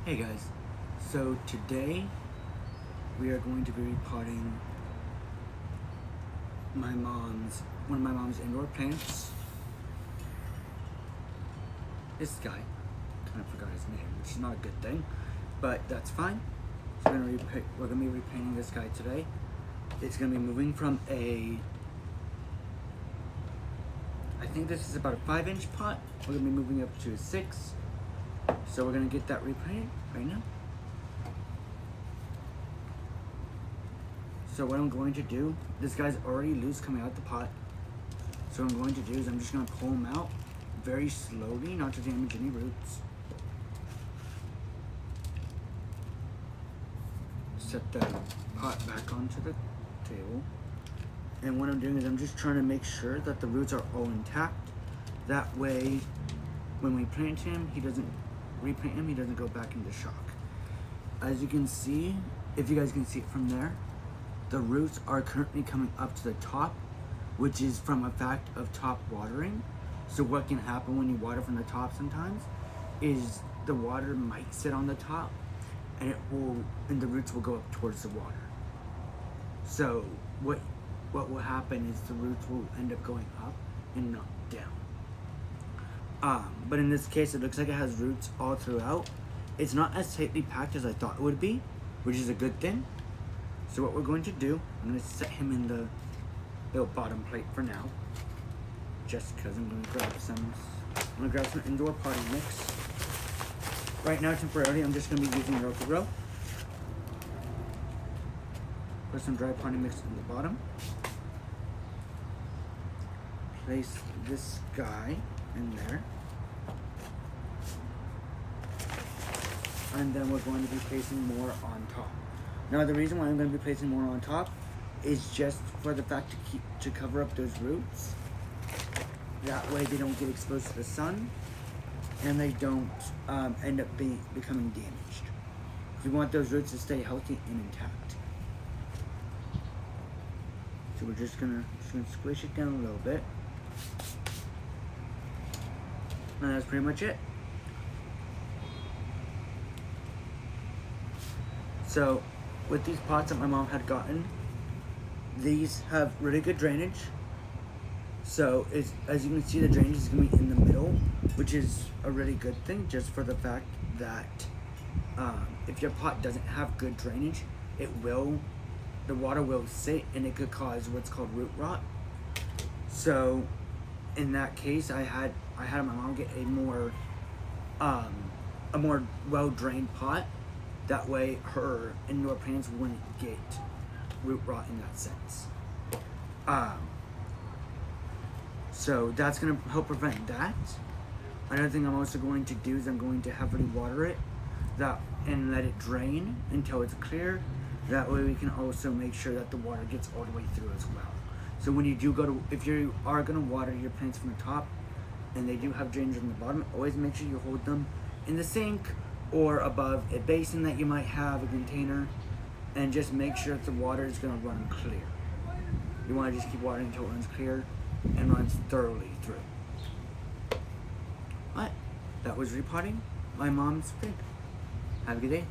Hey guys, so today we are going to be repotting one of my mom's indoor plants. This guy, kind of forgot his name, which is not a good thing, but that's fine. So we're gonna be repainting this guy today. It's gonna be moving from I think this is about a 5-inch pot. We're gonna be moving up to a 6. So we're gonna get that repainted right now. So what I'm going to do, this guy's already loose coming out the pot. So what I'm going to do is I'm just gonna pull him out very slowly, not to damage any roots. Set the pot back onto the table. And what I'm doing is I'm just trying to make sure that the roots are all intact. That way, when we replant him, he doesn't go back into shock. As you can see, if you guys can see it from there, the roots are currently coming up to the top, which is from a fact of top watering. So what can happen when you water from the top sometimes is the water might sit on the top and the roots will go up towards the water. So what will happen is the roots will end up going up and not down. But in this case, it looks like it has roots all throughout. It's not as tightly packed as I thought it would be, which is a good thing. So what we're going to do, I'm going to set him in the little bottom plate for now, just because I'm going to grab some indoor potting mix. Right now, temporarily, I'm just going to be using Repotting. Put some dry potting mix in the bottom. Place this guy in there. And then we're going to be placing more on top. Now the reason why I'm going to be placing more on top is just for the fact to cover up those roots. That way they don't get exposed to the sun and they don't end up becoming damaged. We want those roots to stay healthy and intact. So we're just gonna squish it down a little bit. And that's pretty much it. So, with these pots that my mom had gotten, these have really good drainage. So, as you can see, the drainage is going to be in the middle, which is a really good thing, just for the fact that if your pot doesn't have good drainage, the water will sit and it could cause what's called root rot. So, in that case, I had my mom get a more well-drained pot. That way her indoor plants wouldn't get root rot in that sense. So that's gonna help prevent that. Another thing I'm also going to do is I'm going to heavily water it and let it drain until it's clear. That way we can also make sure that the water gets all the way through as well. So when you do if you are gonna water your plants from the top and they do have drainage on the bottom, always make sure you hold them in the sink or above a basin that you might have, a container, and just make sure that the water is going to run clear. You want to just keep watering until it runs clear and runs thoroughly through. But that was repotting my mom's pig. Have a good day.